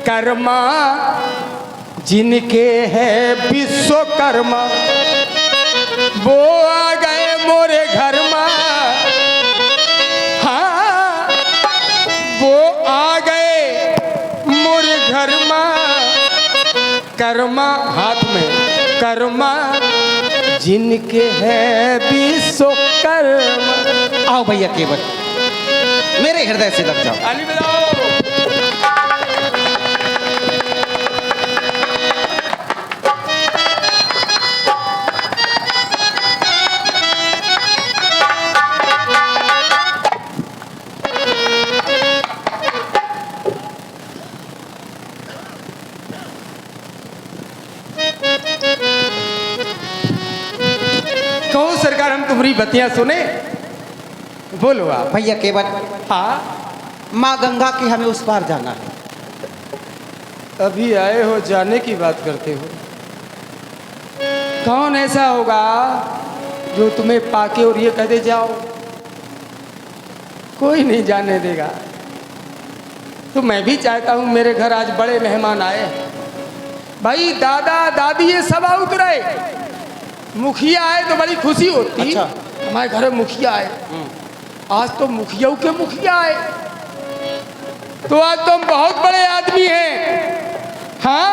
कर्मा जिनके है विश्वकर्मा वो आ गए मोरे घर में। हाँ वो आ गए मोरे घर में। कर्मा हाथ में कर्मा जिनके है विश्वकर्मा। आओ भैया केवल मेरे हृदय से लग जाओ। ताली बजाओ। कहो सरकार हम तुम्हारी बतियां सुने। बोलो आप। भैया केवल हाँ माँ गंगा की हमें उस पार जाना है। अभी आए हो जाने की बात करते हो। कौन ऐसा होगा जो तुम्हें पाके और ये कह दे जाओ? कोई नहीं जाने देगा। तो मैं भी चाहता हूँ मेरे घर आज बड़े मेहमान आए। भाई दादा दादी ये सब आउट रहे। मुखिया आए तो बड़ी खुशी होती। अच्छा। हमारे घर में मुखिया आए। आज तो मुखिया के मुखिया आए तो आज तो हम बहुत बड़े आदमी हैं। हाँ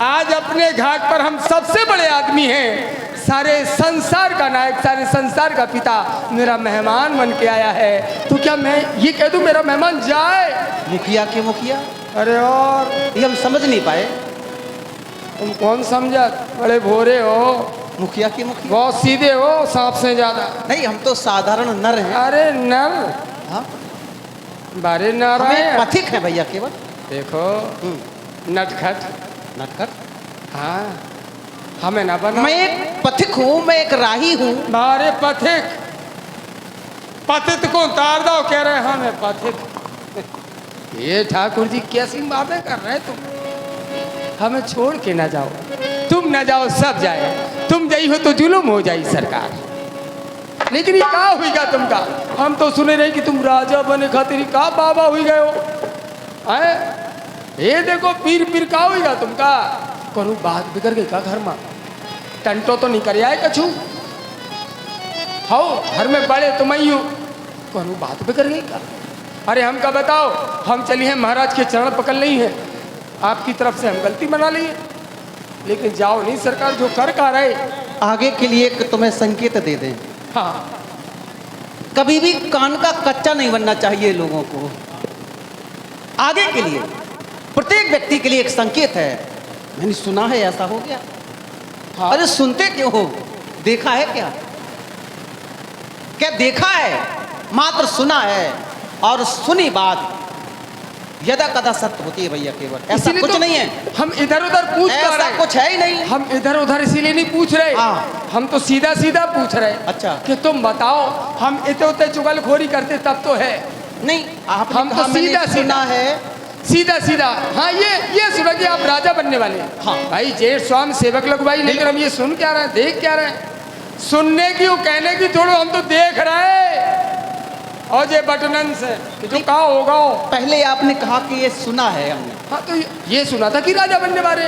आज अपने घाट पर हम सबसे बड़े आदमी हैं। सारे संसार का नायक सारे संसार का पिता मेरा मेहमान बन के आया है। तो क्या मैं ये कह दूं मेरा मेहमान जाए? मुखिया के मुखिया? अरे और ये हम समझ नहीं पाए। तुम कौन समझा? बड़े भोरे हो। मुखिया के मुखिया बहुत सीधे हो सांप से ज्यादा। नहीं, हम तो साधारण नर हैं। अरे नर। हाँ? बारे नर हमें है। पथिक है भैया केवल। देखो नटखट। नटखट? हाँ हमें ना बना। मैं एक पथिक हूँ, मैं एक राही हूँ। बारे पथिक पतित को उतार दो कह रहे हैं हमें पथिक। ये ठाकुर जी कैसी बातें कर रहे हैं तुम? हमें छोड़ के ना जाओ। तुम ना जाओ सब जाए। तुम जाई हो तो जुलूम हो जाई सरकार। लेकिन ये का हुईगा तुमका? हम तो सुने रहे कि तुम राजा बने खातिर का बाबा हुई गए हो। आए ये देखो पीर पीर का हुईगा तुमका? करूँ बात बिगड़ गई का घर में? टंटो तो नहीं कर आए कछु हो घर में बड़े तुम ही हो। करूँ बात बिगड़ गई का? अरे हमका बताओ। हम चली हैं महाराज के चरण पकड़ नहीं है। आपकी तरफ से हम गलती बना ली है। लेकिन जाओ नहीं सरकार जो कर का रहे। आगे के लिए एक तुम्हें संकेत दे दें। हाँ कभी भी कान का कच्चा नहीं बनना चाहिए लोगों को। आगे के लिए प्रत्येक व्यक्ति के लिए एक संकेत है। मैंने सुना है ऐसा हो गया। हाँ। अरे सुनते क्यों हो? देखा है क्या? क्या देखा है? मात्र सुना है। और सुनी बात यदा कदा सत्य होती है भैया केवल। ऐसा इसीलिए कुछ तो नहीं है। हम इधर उधर पूछ कर ऐसा रहे। कुछ है ही नहीं। हम इधर उधर इसीलिए नहीं पूछ रहे। हाँ। हम तो सीधा सीधा पूछ रहे। अच्छा। कि तुम बताओ। हम इतने उतने चुगलखोरी करते तब तो है। नहीं, आपने हम तो कहा मैंने सीधा सुना है। सीधा सीधा। हाँ ये सुना कि आप राजा बनने वाले हैं। हाँ। भाई जेठ स्वामी सेवक लोग भाई। लेकिन हम ये सुन क्या रहे हैं देख क्या रहे हैं? सुनने की वो कहने की छोड़ो हम तो देख रहे। और ये बटनन से कि जो कहा होगा। पहले आपने कहा कि ये सुना है हमने। हाँ तो ये सुना था कि राजा बनने वाले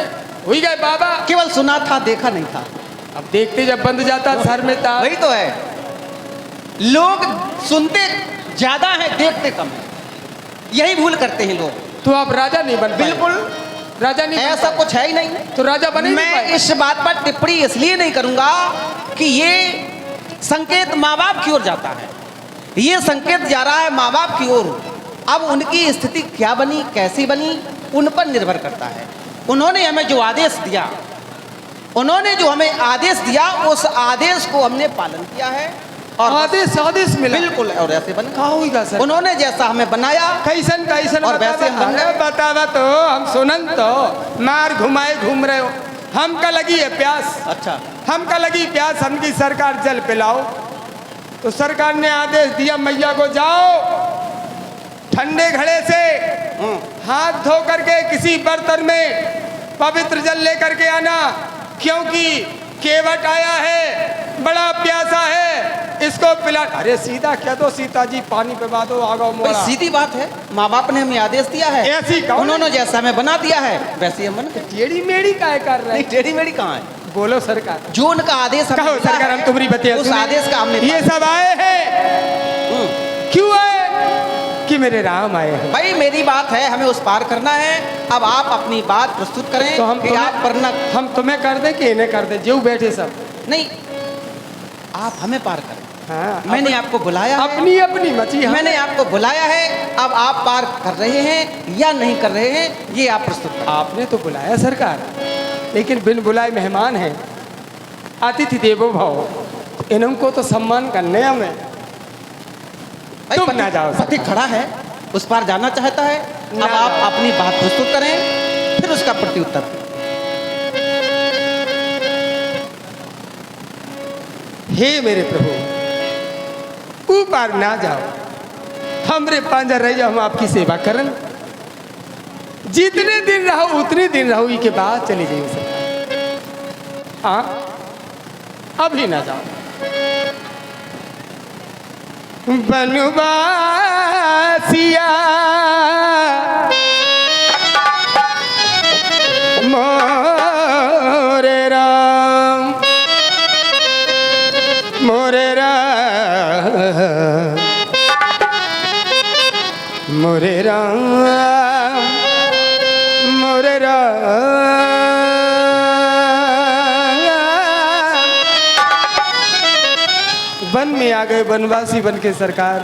हुई गए बाबा। केवल सुना था, देखा नहीं था। अब देखते जब बंद जाता सर में था। वही तो है। लोग सुनते ज्यादा है, देखते कम है। यही भूल करते हैं लोग। तो आप राजा नहीं बन पाए। बिल्कुल राजा नहीं बन ऐसा पाए। कुछ है ही नहीं। तो राजा बने ही नहीं मैं पाए। इस बात पर टिप्पणी इसलिए नहीं करूंगा कि ये संकेत माँ बाप की ओर जाता है। ये संकेत जा रहा है माँ बाप की ओर। अब उनकी स्थिति क्या बनी, कैसी बनी, उन पर निर्भर करता है। उन्होंने हमें जो आदेश दिया, उन्होंने जो हमें आदेश दिया, उस आदेश को हमने पालन किया है। और आदेश मिला। बिल्कुल। और ऐसे बन कहा होगा सर? उन्होंने जैसा हमें बनाया कैसन कैसन और वैसे हमने बतावा तो हम सुनन तो मार घुमाए घूम रहे हो। हमका लगी है प्यास। अच्छा। हमका लगी प्यास। हमकी सरकार जल पिलाओ। तो सरकार ने आदेश दिया मैया को जाओ ठंडे घड़े से हाथ धो करके किसी बर्तन में पवित्र जल लेकर के आना। क्योंकि केवट आया है, बड़ा प्यासा है, इसको पिला। अरे सीधा कह दो सीता जी पानी पिला दो, आगो भाई मोड़ा। सीधी बात है, माँ बाप ने हमें आदेश दिया है, ऐसी कौन? उन्होंने जैसा हमें बना दिया है वैसे हम बना। टेढ़ी मेढ़ी काय कर रहे नहीं हैं? टेढ़ी मेढ़ी कहाँ है? बोलो सरकार। जो उनका आदेश हमें कहो मिला सरकार, है, हम तुम्हारी बतिया उस सुने। आदेश का हमने ये सब आए हैं, क्यों आए? कि मेरे राम आए हैं। भाई मेरी बात है, हमें उस पार करना है। अब आप अपनी बात प्रस्तुत करें तो हम कि आप वरना हम तुम्हें कर दे कि इन्हें कर दे, जो बैठे सब। नहीं, आप हमें पार करें। हाँ, मैंने आपको बुलाया है, अपनी अपनी मची। मैंने आपको बुलाया है, अब आप पार कर रहे हैं या नहीं कर रहे हैं ये आप प्रस्तुत करें। आपने तो बुलाया सरकार, लेकिन बिन बुलाए मेहमान हैं, अतिथि देवो भव, इनको तो सम्मान करने हमें। भाई तुम ना जाओ पति खड़ा है, उस पार जाना चाहता है। अब ना आप जाओ। अपनी बात प्रस्तुत करें, फिर उसका प्रत्युत्तर। हे मेरे प्रभु, ऊपर ना जाओ, हमरे पांजर रह जाओ, हम आपकी सेवा करन। जितने दिन रहो उतने दिन रहो, के बाद चली जाइए सरकार। हाँ, अभी ना जाओ। बनवासिया मोरे राम, मोरे राम, मोरे राम, मोरे राम। वन में आ गए बनवासी बन के सरकार।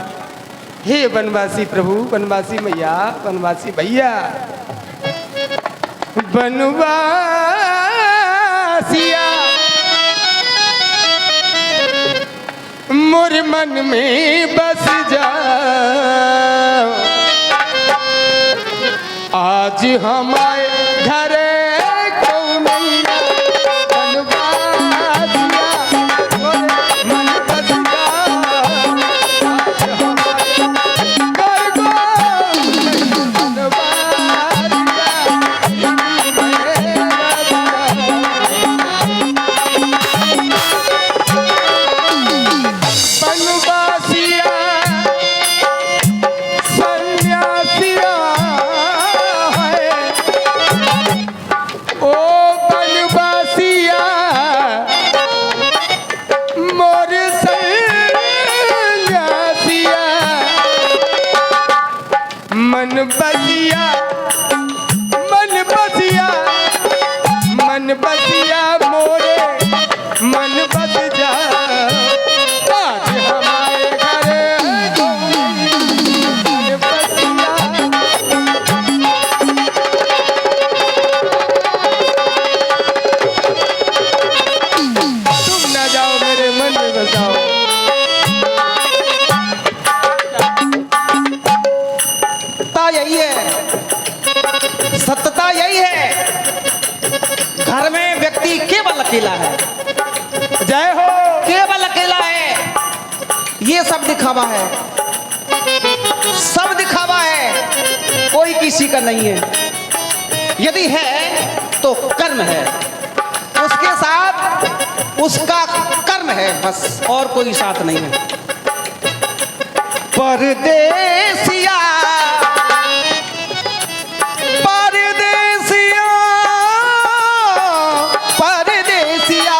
हे बनवासी प्रभु, बनवासी मैया, बनवासी भैया, बनवासिया मोर मन में बस जा, आज हमारे घरे को मैया, बनवासिया मोर मन बस जा, आज हमारे घर को बनवासिया सन्यासिया है, ओ बनवासिया मोर सन्यासिया, मन बसिया, मन बसिया, मन बसिया मोरे मन बस जा, आज हमारे घर मन बसिया। तुम ना जाओ मेरे मन में बसाओ। सत्यता यही है, सत्यता यही है। घर में व्यक्ति केवल अकेला है, जय हो। केवल अकेला है। ये सब दिखावा है, सब दिखावा है, कोई किसी का नहीं है। यदि है तो कर्म है, उसके साथ उसका कर्म है बस, और कोई साथ नहीं है। परदेसिया परदेसिया परदेसिया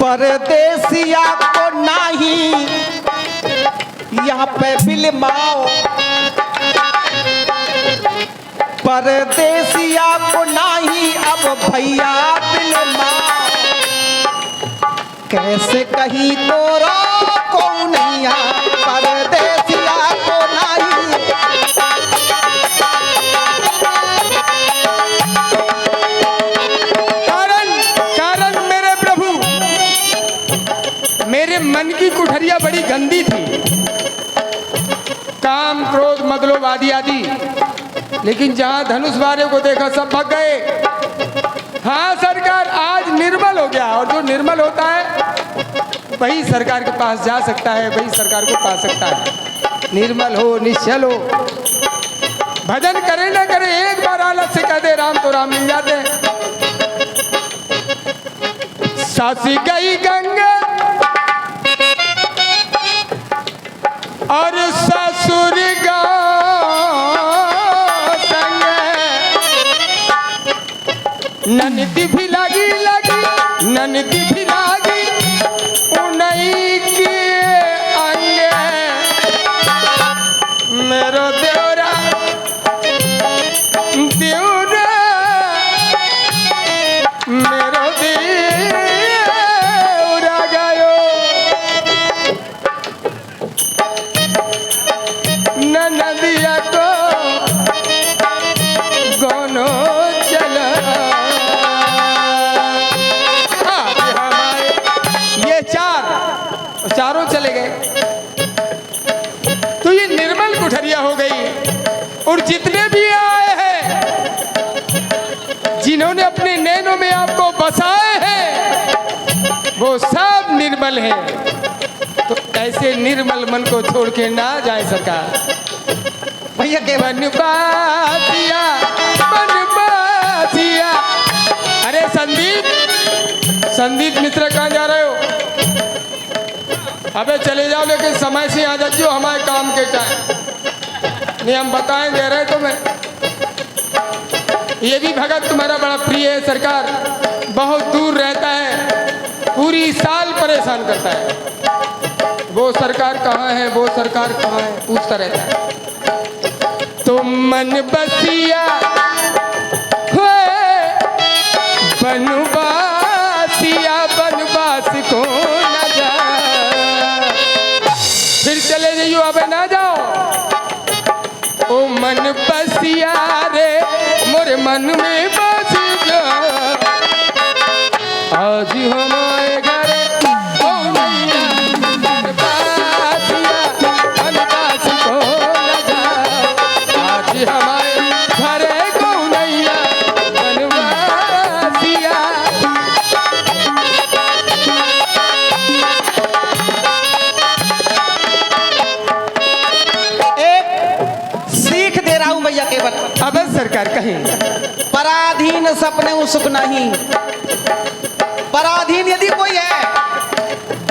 परदेसिया को नाही यहाँ पे बिलमाओ, परदेसिया को नाही अब भैया बिलमाओ। कैसे कहीं तो रोको नैया, परदेसिया को नाही। कारण कारण मेरे प्रभु, मेरे मन की कुठरिया बड़ी गंदी थी, काम क्रोध मदलोभ आदि आदि, लेकिन जहां धनुष बारे को देखा सब भाग गए। हाँ सरकार, आज निर्मल हो गया, और जो निर्मल होता है वही सरकार के पास जा सकता है, वही सरकार को पा सकता है। निर्मल हो, निश्चल हो, भजन करे ना करे, एक बार आलस से कह दे राम तो राम मिल जाते हैं। सास गई गंगा और ससुर संग, ननदी भी लगी ननदी भी लगी उन्हीं के अंग, मेरो देवरा मेरो देवरा गयो नदिया को गोनो चला। हमारे ये चारों चले गए तो ये निर्मल कुठरिया हो गई। और जितने भी आए हैं जिन्होंने अपने नैनों में आपको बसाए हैं वो सब निर्मल हैं। तो ऐसे निर्मल मन को छोड़ के ना जाए सरकार। भैया के बनबासिया बनबासिया। अरे संदीप मित्र कहाँ जा रहे हो? अबे चले जाओ लेकिन समय से आ जाइए हमारे काम के टाइम। नहीं हम बताएंगे रहे तुम्हें। ये भी भगत तुम्हारा बड़ा प्रिय है सरकार, बहुत दूर रहता है, पूरी साल परेशान करता है। वो सरकार कहाँ है, वो सरकार कहाँ है पूछता रहता है। तुम मन बसिया बनवासिया बनवास को न जा। फिर चले जाइयो अबे ना जाओ। ओ मन बसिया रे मोरे मन में बस जा। आज हमारे घर ओ मैया बनवासिया बनवास को न जा। आज हमारे घर को नैया बनवासिया। एक सीख दे रहा हूं भैया केवल। अब सरकार कहें पराधीन सपने सुख नहीं। पराधीन यदि कोई है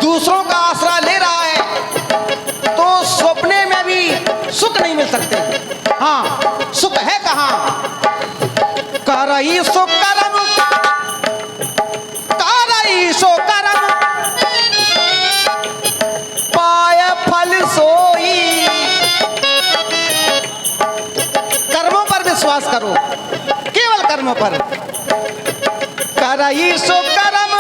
दूसरों का आसरा ले रहा है तो सपने में भी सुख नहीं मिल सकते। हाँ सुख है कहाँ? करई सो करम पाय फल सोई। कर्मों पर विश्वास करो, केवल कर्मों पर। करई सो कर्म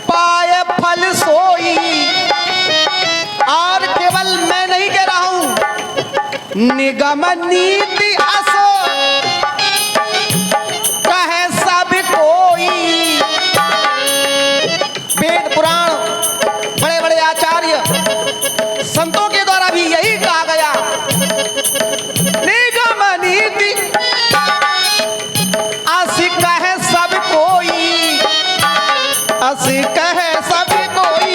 पाय फल सोई। और केवल मैं नहीं कह रहा हूं, निगम नीति असो कहे सब कोई। वेद पुराण बड़े बड़े आचार्य संतों के द्वारा भी यही कहा गया। निगम नीति असि कहे सब कोई। असि कहे सब कोई।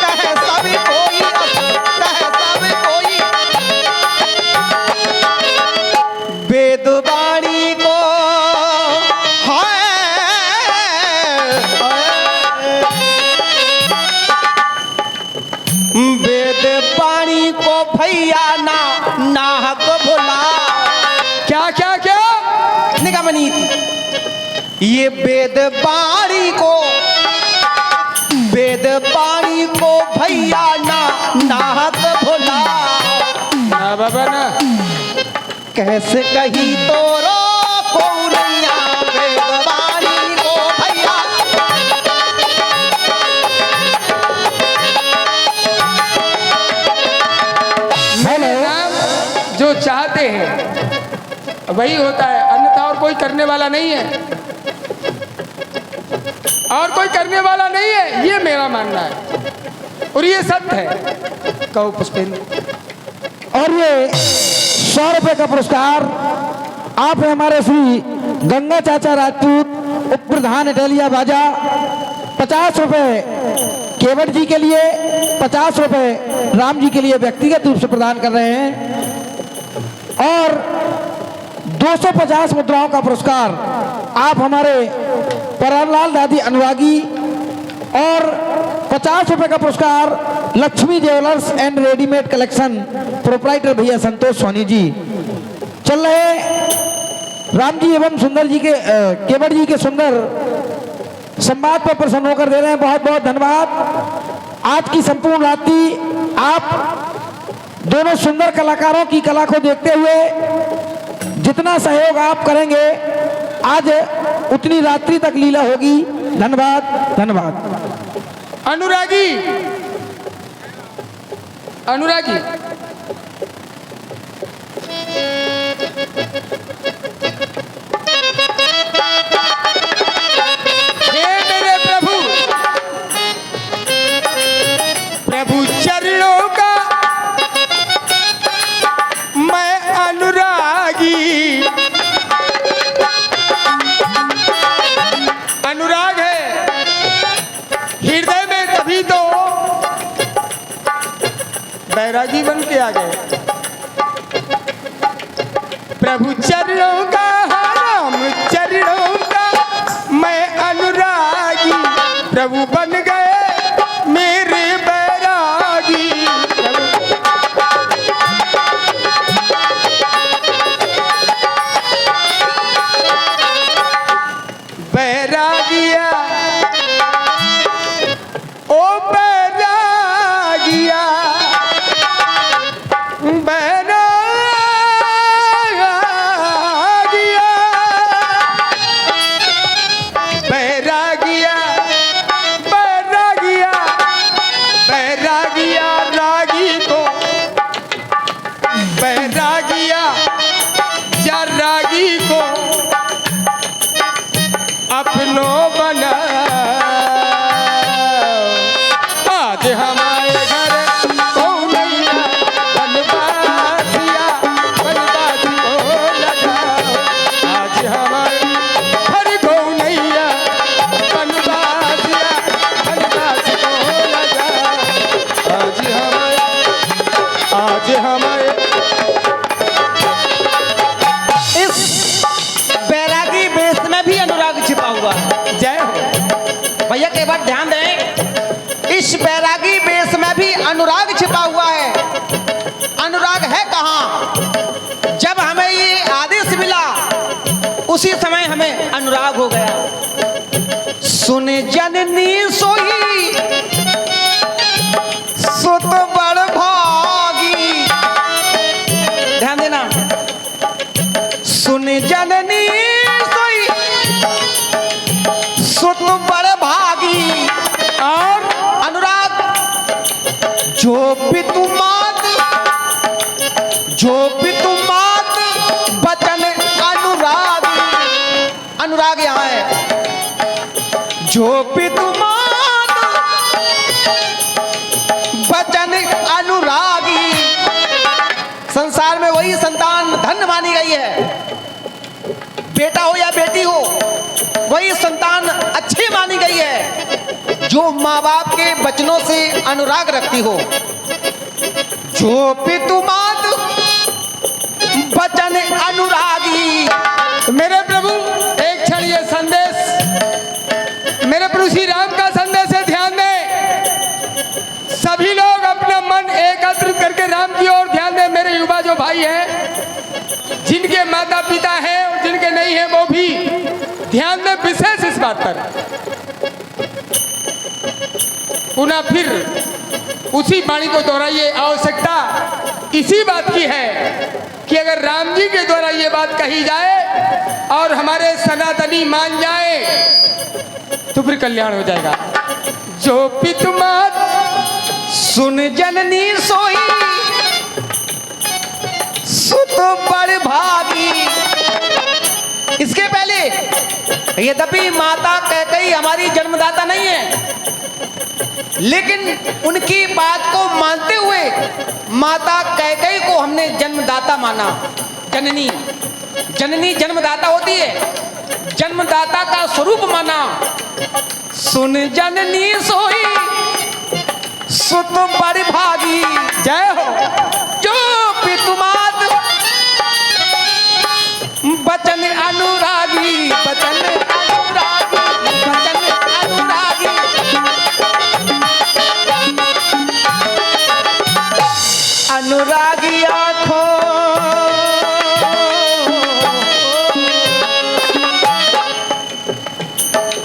कहे सब कोई। कहे सब कोई। वेद वाणी को वेद वाणी को भैया ना नाहक भुला। क्या क्या क्या? निगम नीति ये वेद वाणी को भैया ना नाहक भुला। ना बाबा ना। कैसे कही तो रो को नैया वेद वाणी को भैया। मेरे नाम जो चाहते हैं वही होता है, अन्यथा और कोई करने वाला नहीं है। और कोई करने वाला नहीं है, ये मेरा मानना है और ये सत्य है। कहो पुष्पेंद्र। और ये 100 रुपए का पुरस्कार आप हमारे श्री गंगा चाचा राजपूत उप प्रधान इटालिया बाजा 50 रुपए केवट जी के लिए, 50 रुपए राम जी के लिए व्यक्तिगत रूप से प्रदान कर रहे हैं। और 250 मुद्राओं का पुरस्कार आप हमारे परमलाल दादी अनुरागी और 50 रुपए का पुरस्कार Lakshmi jewellers and readymade collection proprietor भैया संतोष सोनी जी। चल रहे राम जी एवं सुंदर जी के केवट जी के सुंदर संवाद पर प्रसन्न होकर दे रहे हैं, बहुत बहुत धन्यवाद। आज की संपूर्ण रात्रि आप दोनों सुंदर कलाकारों की कला को देखते हुए जितना सहयोग आप करेंगे आज उतनी रात्रि तक लीला होगी। धन्यवाद धन्यवाद। अनुरागी अनुरागी हे मेरे प्रभु, प्रभु चरणों का मैं अनुरागी। अनुराग है हृदय में, तभी तो बैरागी बन के आ गए। प्रभु चरणों का, राम चरणों का मैं अनुरागी, प्रभु बन गए मेरे बैरागी। बैरागिया ओ बैरागिया, बैरागिया, बैरागिया, बैरागिया, बैरागिया रागी को, बैरागिया या रागी को अपनों बना। आज हमारे घर कौनैया बनवासिया, बनवासी को लगाओ। आज हमारे घर कौनैया बनवासिया, बनवासी को लगाओ। आज हमारे इस बैरागी बेस में भी अनुराग छिपा हुआ है। जय हो। भैया के बात ध्यान दें, इस बैरागी बेस में भी अनुराग छिपा हुआ है। अनुराग है कहाँ? जब हमें ये आदेश मिला उसी समय हमें अनुराग हो गया। सुन जननी सोई सुत बड़ भागी, ध्यान देना। सुन जननी सोई सुत बड़ भागी, और अनुराग जो पितुमात, जो पितुमात बचन अनुरागी। अनुराग यहाँ है। जो पितुमात बचन अनुरागी, संसार में वही संतान धन्य मानी गई है। बेटा हो या बेटी हो, वही संतान अच्छी मानी गई है जो माँ बाप के बचनों से अनुराग रखती हो। जो पितुमात बचन अनुरागी। मेरे प्रभु एक क्षण ये संदेश मेरे प्रभु श्री राम का संदेश है, ध्यान दें। सभी लोग अपना मन एकत्रित करके राम की ओर ध्यान दें। मेरे युवा जो भाई हैं, जिनके माता पिता हैं और जिनके नहीं हैं, वो भी ध्यान दें विशेष इस बात पर। पुनः फिर उसी वाणी को दोहराइए। आवश्यकता इसी बात की है कि अगर राम जी के द्वारा ये बात कही जाए और हमारे सनातनी मान जाए तो फिर कल्याण हो जाएगा। जो पितुमात सुन जननी सोई सुत बड़ भागी। इसके पहले यद्यपि माता कैकेयी हमारी जन्मदाता नहीं है, लेकिन उनकी बात को मानते हुए माता कैकेयी को हमने जन्मदाता माना। जननी, जननी जन्मदाता होती है, जन्मदाता का स्वरूप माना। सुन जननी सोई सुत बड़ भागी। जय हो। जो पितुमात बचन अनुरागी, बचन अनुरागी आँखों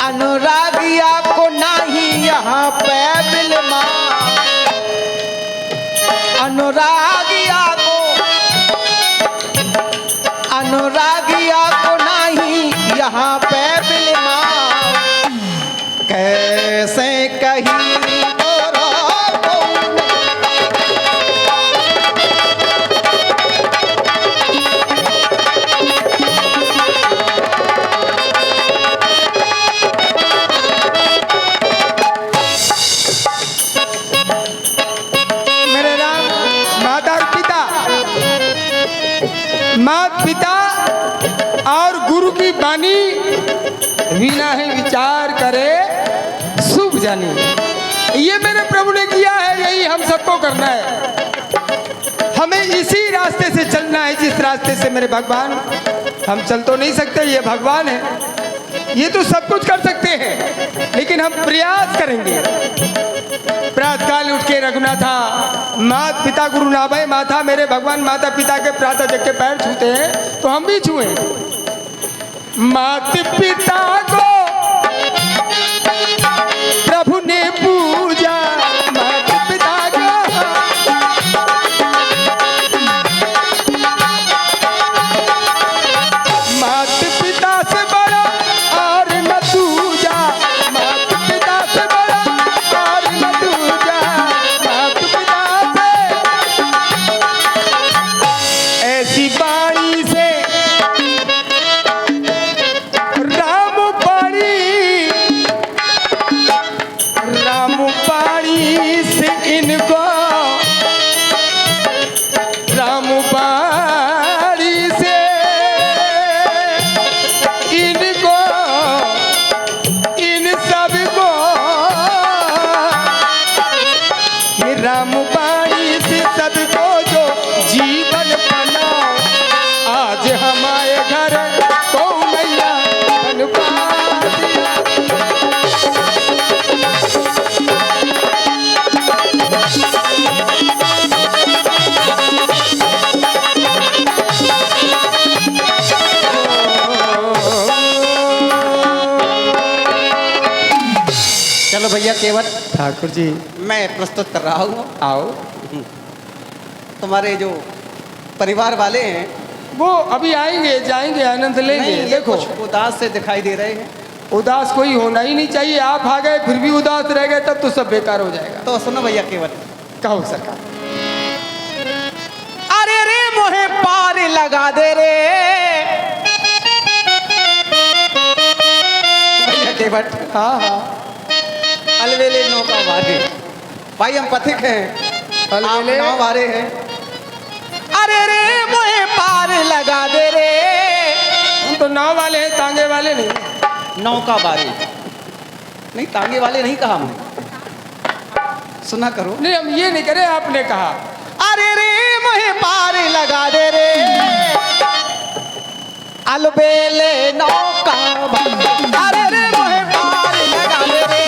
अनुरागिया को नहीं यहाँ पे बिलमा अनुरागिया को नहीं यहाँ पे बिलमा कैसे कहीं माता पिता और गुरु की बानी बिना ही विचार करे शुभ जानी। ये मेरे प्रभु ने किया है, यही हम सबको करना है। हमें इसी रास्ते से चलना है जिस रास्ते से मेरे भगवान, हम चल तो नहीं सकते, ये भगवान है, ये तो सब कुछ कर सकते हैं, लेकिन हम प्रयास करेंगे। प्रातः काल उठ के रघुनाथा माता पिता गुरु नाभय माथा, मेरे भगवान माता पिता के प्रातः जग के पैर छूते हैं तो हम भी छुए। माता पिता को प्रभु ने पूजा, माता पिता को माता पिता से बड़ा और न दूजा, माता पिता से बड़ा और न दूजा, माता पिता से ऐसी बाणी से राम बाणी से इनको, राम बाणी से इनको, इन सब को राम बाणी से सबको जो जीवन बनाओ। आज हमारे घर को मैया बनवा दिया। चलो भैया केवट, ठाकुर जी मैं प्रस्तुत कर रहा हूँ। आओ। तुम्हारे जो परिवार वाले हैं वो अभी आएंगे जाएंगे आनंद लेंगे। नहीं, ये देखो कुछ उदास से दिखाई दे रहे हैं। उदास कोई होना ही नहीं चाहिए। आप आ गए फिर भी उदास रह गए तब तो सब बेकार हो जाएगा। तो सुनो भैया केवट, कहो सरकार। अरे रे मोहे पार लगा दे रे भैया केवट। हाँ हाँ अलवेले नौका वारे, भाई हम पथिक हैं, अलवेले नाव वारे हैं। अरे रे मोहे पार लगा दे रे, हम तो नाव वाले हैं, तांगे वाले नहीं। नौका बारे नहीं, तांगे वाले नहीं कहा हमने, सुना करो। नहीं हम ये नहीं करे, आपने कहा। अरे रे मोहे पार लगा दे रे अलबेले नौका बारे, अरे रे मोहे पार लगा दे रे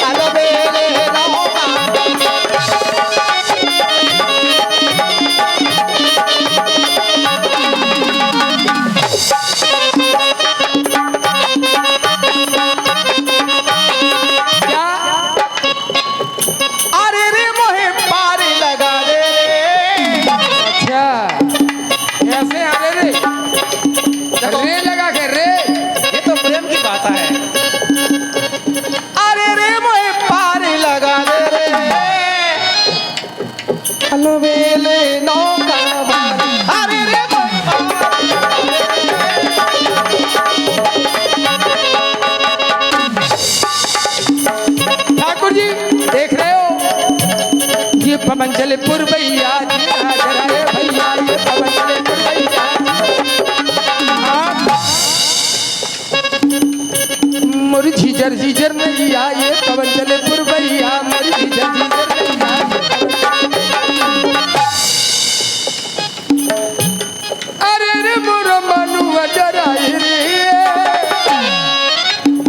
अलबेले नौका क्या? अरे रे मोहे पार लगा दे रे। अच्छा कैसे अरे रे रे लगा के रे, ये तो प्रेम की बात है। अरे रे मोहे पार लगा दे रे अलबेले नौका बारे, अरे रे मोहे पार लगा दे रे। ठाकुर जी देख रहे हो ये पवन चले पुरबैया भैया, ये पवन चले पुरबैया। मोरी झीझर झीझर नहीं आ, ये पवन चले पुरबैया, मोरी झीझर झीझर नहीं आ। अरे रे मोरो मनुआ डराए रे,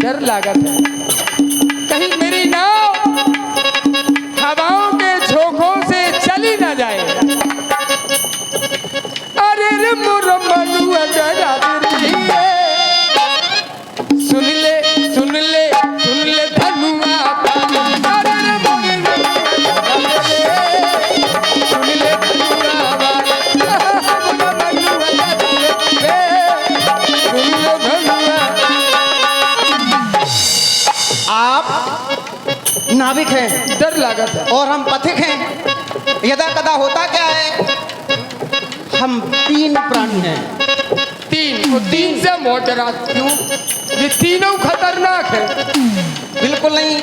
डर लागत है कहीं मेरी नाव हवाओं के झोंकों से चली ना जाए। बनुआ डरावरी है। सुन ले सुन ले सुन ले धनुआ बाज, अरे रे मोरे डरावरी है। सुन ले धनुआ बाज, बनुआ डरावरी है। सुन ले धनुआ। आप नाविक हैं डर लागत है। और हम पथिक हैं। यदा कदा होता क्या है, हम तीन प्राणी हैं। तीन, वो तीन से मोटरा क्यों? ये तीनों खतरनाक है। बिल्कुल नहीं,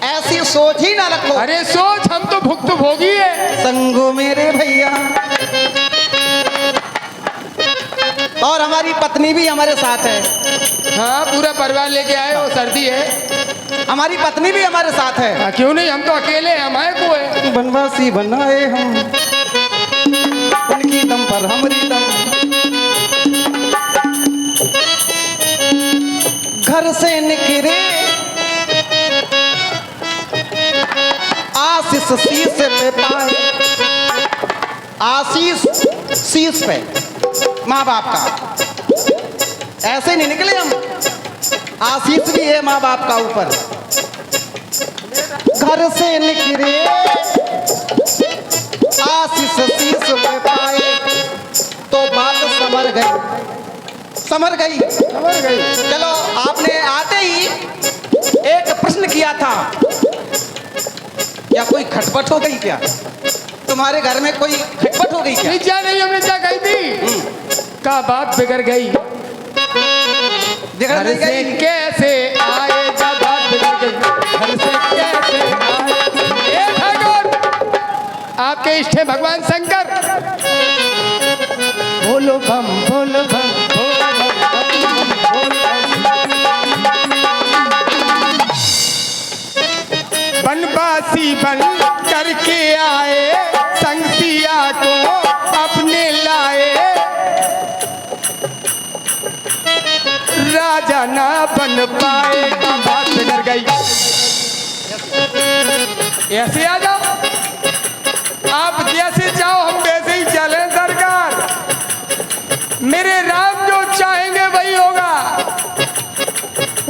ऐसी सोच ही ना रखो। अरे सोच, हम तो भुक्तभोगी है। संगो मेरे भैया, और हमारी पत्नी भी हमारे साथ है। हाँ, पूरा परिवार लेके आए हो, सर्दी है। हमारी पत्नी भी हमारे साथ है। हाँ, क्यों नहीं, हम तो अकेले हैं, हमारे को है। बनवासी बनाए हम, उनकी दम पर हमारी दम। घर से निकले आशीष शीश पे पाए, आशीष शीश पे माँ बाप का। ऐसे नहीं निकले हम, आशीष भी है माँ बाप का ऊपर। घर से निकले आशीष शीश पे पाए, तो बात समझ गई, समझ गई, समझ गई। चलो, आपने आते ही एक प्रश्न किया था, क्या कोई खटपट हो गई क्या? तुम्हारे घर में कोई खटपट हो गई क्या? निजा नहीं, हमने क्या कही थी? का बात बिगड़ गई। बिगड़ घर नहीं से गई। कैसे आए, का बात बिगड़ गई। घर से कैसे आए। ए ठाकुर, आपके इष्ट हैं भगवान शंकर। बोलो बम, बोलो बम, बोलो बम, बोलो बम। बनवासी बन करके आए, संग सिया को अपने लाए। राजा ना बन पाए, का बात बिगड़ गई। ऐसे आ जाओ, आप जैसे चाहो हम वैसे ही चलें सरकार। मेरे राम जो चाहेंगे वही होगा।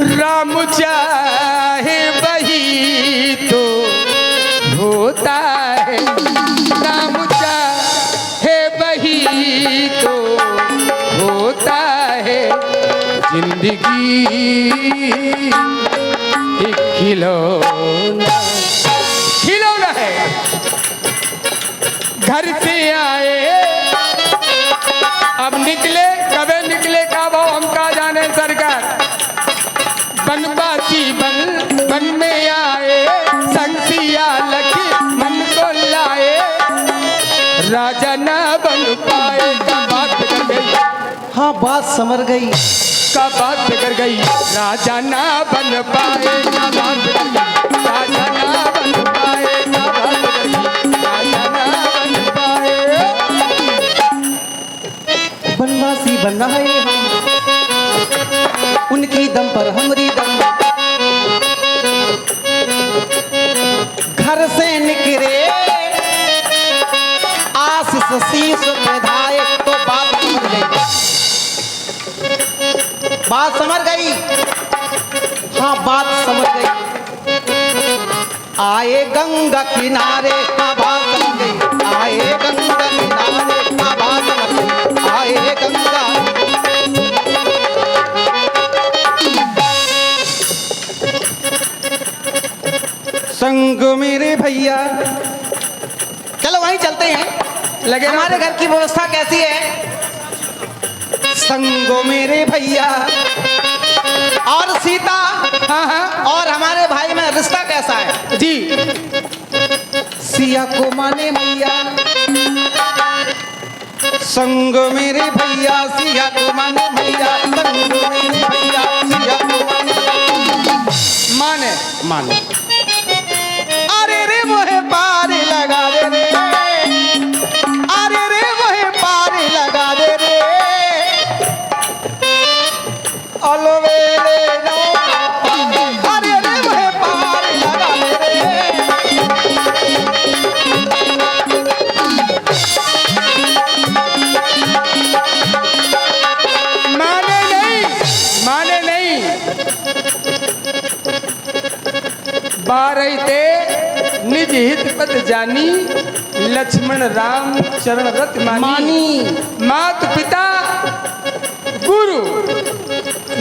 राम चाहे वही तो होता है। राम चाहे वही तो होता है। जिंदगी एक खिलौना, खिलौना है। घर से आए, अब निकले, कबे निकले का भाव हम का जाने सरकार। बनवासी बन में आए, संगसिया लखी मन को लाए। राजा ना बन पाए, का बात बिगड़ गई। हाँ, बात समझ गई। का बात बिगड़ गई। राजा ना बन पाए, का बात बिगड़ गई। राजा ना बन पाए, का बात बिगड़ गई। राजा ना बन पाए। बनवासी बनाए हम, उनकी दम पर हमारी दम। घर से निकले आशीष शीश पे धाए, तो बात समझ गई। बात समझ गई। हाँ, बात समझ गई। आए गंगा किनारे, हाँ बात समझ गई। आए गंगा किनारे, हाँ बात समझ गई। आए गंगा। संग मेरे भैया, चलो वहीं चलते हैं। लगे हमारे घर की व्यवस्था कैसी है? संगो मेरे भैया और सीता, हाँ हाँ और हमारे भाई में रिश्ता कैसा है? जी। सिया को माने मैया, संग मेरे भैया, सिया को माने भैया। संग मेरे भैया, सिया को माने माने। अरे रे मोहे पार लगा दे रे, अरे रे मोहे पार लगा दे रे। अलवेले नो, अरे रे मोहे पार लगा दे रे। बारह ते निज हित पत जानी, लक्ष्मण राम चरण रत मानी। मात पिता गुरु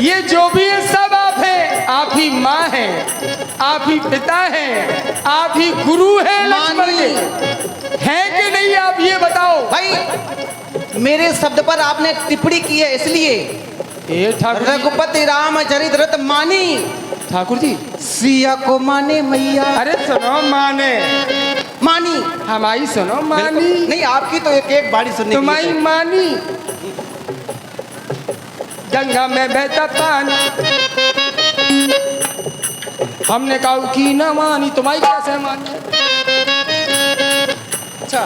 ये जो भी है सब आप हैं, आप ही माँ हैं, आप ही पिता हैं, आप ही गुरु हैं लक्ष्मण के, हैं कि नहीं आप ये बताओ। भाई मेरे शब्द पर आपने टिप्पणी की है इसलिए। ये ठाकुर जी, रघुपति राम चरित रत मानी, ठाकुर जी सिया को माने मैया। अरे सुनो माने, मानी हमारी सुनो मानी, नहीं आपकी तो एक एक बाड़ी सुनने तुम्हारी मानी। गंगा में बहता पानी, हमने कहा की न मानी, तुम्हारी कैसे मानी।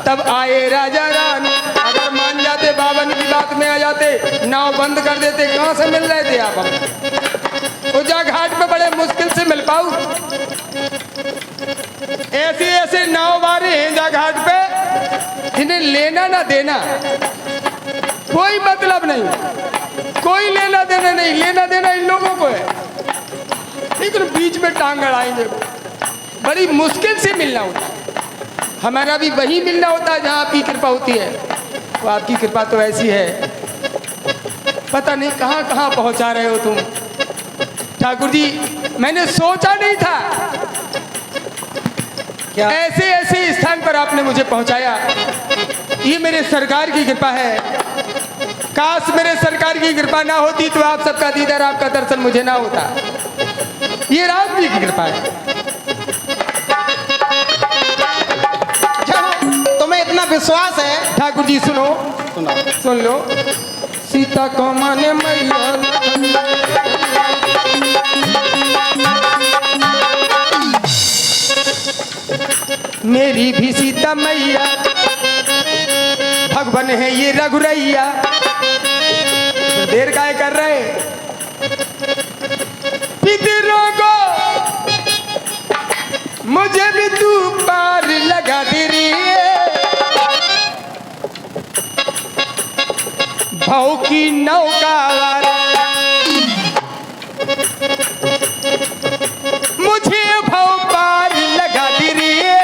तब आए राजा रानी, अगर मान जाते बावन की बात में आ जाते, नाव बंद कर देते, कहाँ से मिल रहे थे आप हमें। उजा घाट पे बड़े मुश्किल से मिल पाऊ। ऐसे ऐसे नाव मारे हैं जा घाट पे, इन्हें लेना ना देना कोई मतलब नहीं, कोई लेना देना नहीं, लेना देना इन लोगों को है, लेकिन बीच में टांग अड़ाएंगे। बड़ी मुश्किल से मिलना होता है, हमारा भी वही मिलना होता है जहाँ आपकी कृपा होती है। तो आपकी कृपा तो ऐसी है, पता नहीं कहाँ कहाँ पहुँचा रहे हो तुम ठाकुर जी। मैंने सोचा नहीं था क्या ऐसे ऐसे स्थान पर आपने मुझे पहुँचाया। ये मेरे सरकार की कृपा है। काश मेरे सरकार की कृपा ना होती तो आप सबका दीदार, आपका दर्शन मुझे ना होता। ये राम जी की कृपा है। तुम्हें इतना विश्वास है ठाकुर जी सुनो, सुना सुन लो। सीता को माने मैया, मेरी भी सीता मैया, भगवान है ये रघुरैया। देर काय कर रहे पितरों को, मुझे भी तू पार लगा दे रही है। भाव की नौका मुझे भाव पार लगा दे रही है।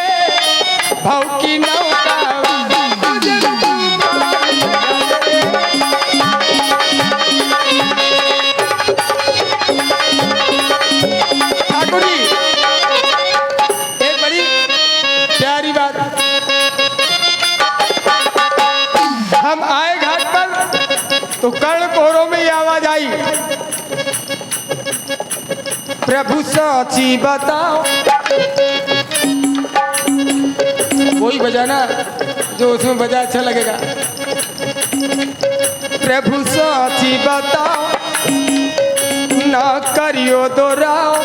भाव की नौका मुझे भी तू पार लगा दे रही है। ठाकुर जी एक बड़ी प्यारी बात, हम आए घाट पर तो कर्णकोहरों में ये आवाज आई, प्रभु साची बताओ। वही बजाना जो उसमें बजा अच्छा लगेगा। प्रभु साची बताओ, ना करियो दोराओ,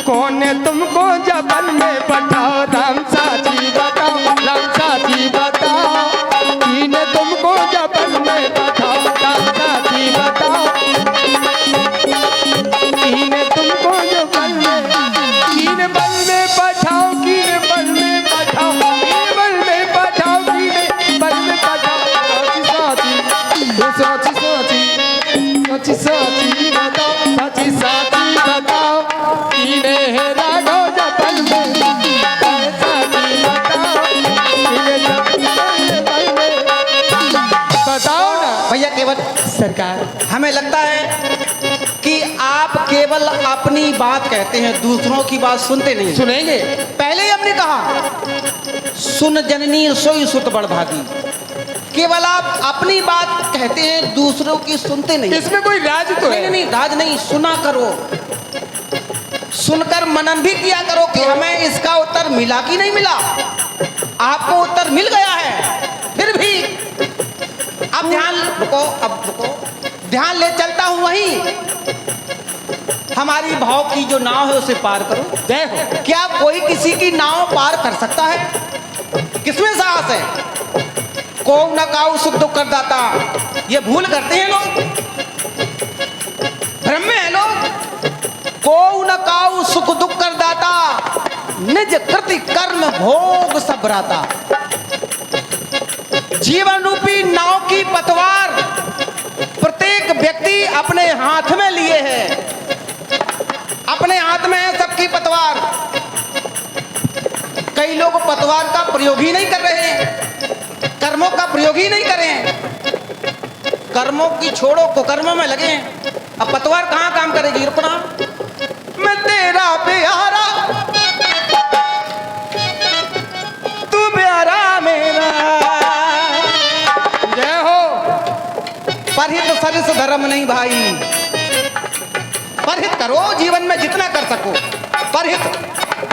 कौन ने तुमको जबन में पठाओ। राम साची बताओ, राम साची बताओ, किन तुमको जबन में पठाओ। राम साची बताओ, किन तुमको जबन में, किन बल में पठाओ, किन बल में पठाओ, किन बल में पठाओ, किन बल में पठाओ। साची साची साची साची साची बताओ, साची साची बताओ, किने है राघो जबन में। साची बताओ, किने जबन में बताओ ना भैया। केवल सरकार, हमें लगता है कि आप केवल अपनी बात कहते हैं, दूसरों की बात सुनते नहीं। सुनेंगे। पहले ही हमने कहा सुन जननी सोई सुत बड़ भागी। केवल आप अपनी बात कहते हैं, दूसरों की सुनते नहीं। इसमें कोई राज तो नहीं है नहीं, राज नहीं, सुना करो, सुनकर मनन भी किया करो कि हमें इसका उत्तर मिला कि नहीं मिला। आपको उत्तर मिल गया है, फिर भी अब ध्यान रुको, अब रुको, ध्यान ले चलता हूं वहीं। हमारी भाव की जो नाव है उसे पार करो। जय हो। क्या कोई किसी की नाव पार कर सकता है? किसमें साहस है? को न काऊ सुख दुख कर दाता, ये भूल करते हैं लोग, भ्रम में है लोग। को न काऊ सुख दुख कर दाता, निज कृति कर्म भोग सब भ्राता। जीवन रूपी नाव की पतवार प्रत्येक व्यक्ति अपने हाथ में लिए है। अपने हाथ में है सबकी पतवार। कई लोग पतवार का प्रयोग ही नहीं कर रहे हैं, कर्मों का प्रयोग ही नहीं कर रहे हैं, कर्मों की छोड़ो कुकर्मों में लगे हैं। अब पतवार कहाँ काम करेगी? रुकना, मैं तेरा प्यारा, तू प्यारा मेरा। जय हो। परहित सरिस धर्म नहीं भाई, परहित करो जीवन में जितना कर सको। परहित,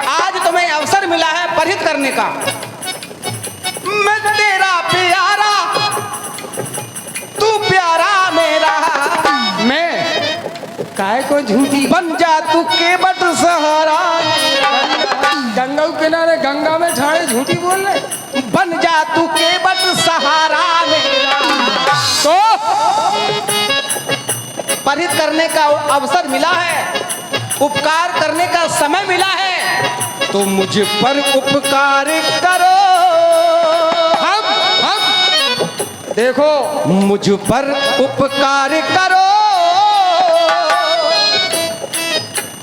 आज तुम्हें अवसर मिला है परहित करने का। मैं तेरा प्यारा, तू प्यारा मेरा। मैं काय को झूठी बन जा तू केवट सहारा, गंगा के किनारे गंगा में ठाड़े झूठी बोल रहे। बन जा तू केवट सहारा मेरा। तो परहित करने का अवसर मिला है, उपकार करने का समय मिला है, तो मुझ पर उपकार करो। हम देखो, मुझ पर उपकार करो,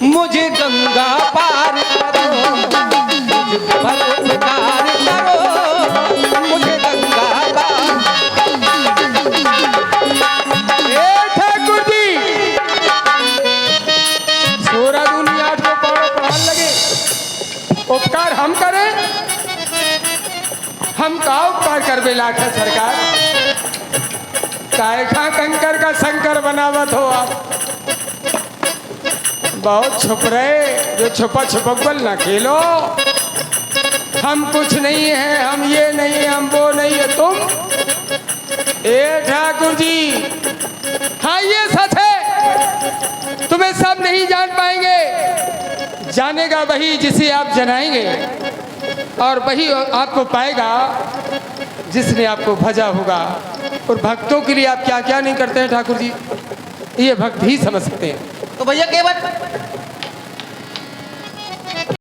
मुझे गंगा पार करो। मुझ पर उपकार करो, मुझे गंगा पार। ए ठाकुर जी, 16 दूनी 8 को पढ़ाने लगे। उपकार हम करें? हम का उपकार कर बेलाखा सरकार? कायखा कंकर का शंकर बनावत हो आप। बहुत छुप रहे, जो छुपा छुपकल ना खेलो। हम कुछ नहीं है, हम ये नहीं, हम वो नहीं है। तुम ए ठाकुर जी, हाँ ये सच है, तुम्हें सब नहीं जान पाएंगे। जानेगा वही जिसे आप जनाएंगे, और वही आपको पाएगा जिसने आपको भजा होगा। और भक्तों के लिए आप क्या क्या नहीं करते हैं ठाकुर जी, ये भक्त ही समझ सकते हैं। तो भैया केवट